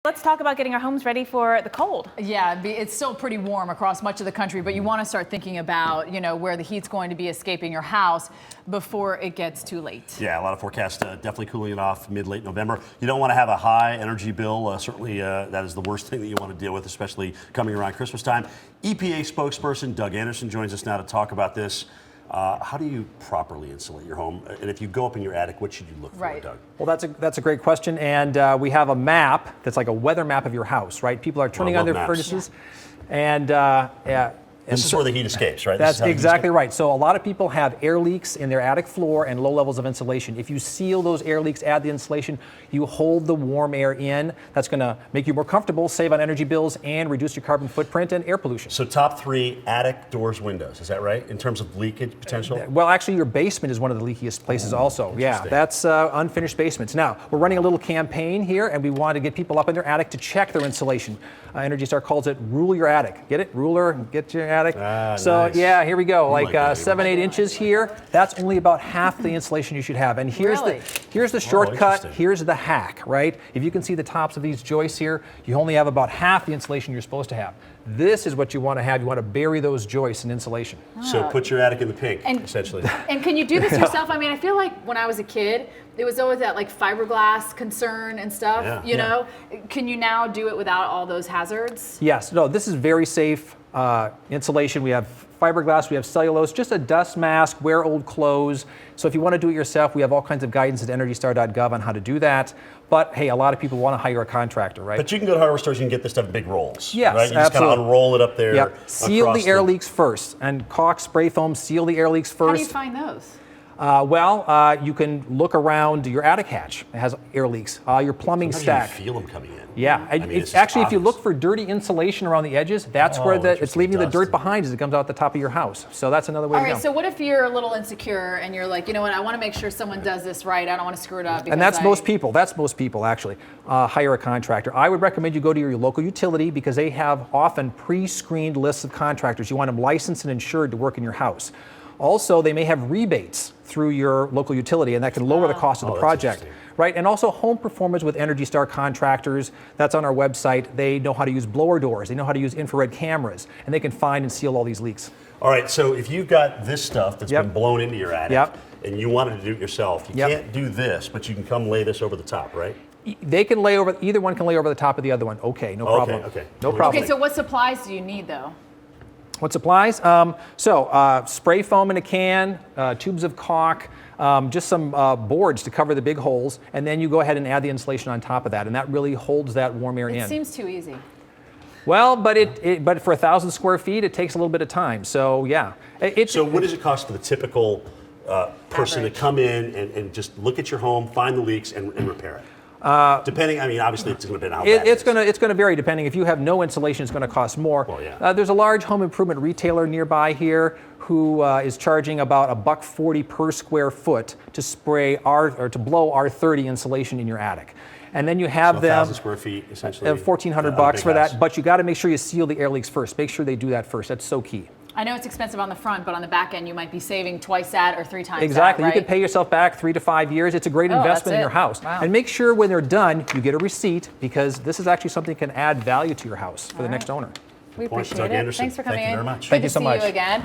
Let's talk about getting our homes ready for the cold. Yeah, it's still pretty warm across much of the country, but you want to start thinking about, where the heat's going to be escaping your house before it gets too late. Yeah, a lot of forecasts definitely cooling it off mid-late November. You don't want to have a high energy bill. Certainly, that is the worst thing that you want to deal with, especially coming around Christmas time. EPA spokesperson Doug Anderson joins us now to talk about this. How do you properly insulate your home? And if you go up in your attic, what should you look for, Doug? Well, that's a great question. And we have a map that's like a weather map of your house, right? People are turning on their furnaces. Yeah. And this is where the heat escapes, right? That's exactly right. So a lot of people have air leaks in their attic floor and low levels of insulation. If you seal those air leaks, add the insulation, you hold the warm air in. That's going to make you more comfortable, save on energy bills, and reduce your carbon footprint and air pollution. So top three, attic, doors, windows. Is that right? In terms of leakage potential? Well, actually, your basement is one of the leakiest places also. Yeah, that's unfinished basements. Now, we're running a little campaign here, and we want to get people up in their attic to check their insulation. Energy Star calls it Rule Your Attic. Get it? Ruler, get your attic. So nice. Yeah, here we go. Like 7-8 inches here. That's only about half the insulation you should have. And here's the shortcut. Here's the hack, right? If you can see the tops of these joists here, you only have about half the insulation you're supposed to have. This is what you want to have. You want to bury those joists in insulation. So put your attic in the pink, essentially. And can you do this yourself? I mean, I feel like when I was a kid, there was always that like fiberglass concern and stuff, you know? Can you now do it without all those hazards? Yes, no, this is very safe insulation. We have fiberglass, we have cellulose, just a dust mask, wear old clothes. So if you want to do it yourself, we have all kinds of guidance at EnergyStar.gov on how to do that. But hey, a lot of people want to hire a contractor, right? But you can go to hardware stores, you can get this stuff in big rolls. Yes, right? You just kind of unroll it up there. Yep. Seal the air leaks first. And caulk, spray foam, seal the air leaks first. How do you find those? You can look around your attic hatch. It has air leaks. Your plumbing stack. You feel them coming in. Yeah, it's actually, if you look for dirty insulation around the edges, that's where it's leaving the dirt behind as it comes out the top of your house. So that's another way to go. All right, so what if you're a little insecure and you're like, you know what, I want to make sure someone does this right. I don't want to screw it up. And that's most people. That's most people, actually. Hire a contractor. I would recommend you go to your local utility because they have often pre-screened lists of contractors. You want them licensed and insured to work in your house. Also, they may have rebates through your local utility, and that can lower the cost of the project. Right, and also Home Performance with Energy Star contractors. That's on our website. They know how to use blower doors. They know how to use infrared cameras, and they can find and seal all these leaks. All right, so if you've got this stuff that's been blown into your attic, and you wanted to do it yourself, you can't do this, but you can come lay this over the top, right? They can lay over, either one can lay over the top of the other one. Okay, no problem. No problem. Okay, so what supplies do you need though? What supplies? Spray foam in a can, tubes of caulk, just some boards to cover the big holes, and then you go ahead and add the insulation on top of that, and that really holds that warm air in. It seems too easy. Well, but for 1,000 square feet, it takes a little bit of time. So yeah. So what does it cost for the typical person to come in and just look at your home, find the leaks, and repair it? Depending, I mean, obviously it's going to depend how bad it's going to vary depending. If you have no insulation, it's going to cost more. Well, there's a large home improvement retailer nearby here who is charging about $1.40 per square foot to spray to blow R30 insulation in your attic. And then you have them 1,000 square feet essentially. $1,400 for that, but you got to make sure you seal the air leaks first. Make sure they do that first. That's so key. I know it's expensive on the front, but on the back end, you might be saving twice that or 3 times exactly. that, right? You can pay yourself back 3 to 5 years. It's a great investment in your house. Wow. And make sure when they're done, you get a receipt because this is actually something that can add value to your house for the next owner. We appreciate Doug it. Anderson. Thanks for coming in. Thank you very much. Thank you so much. Good to see you again.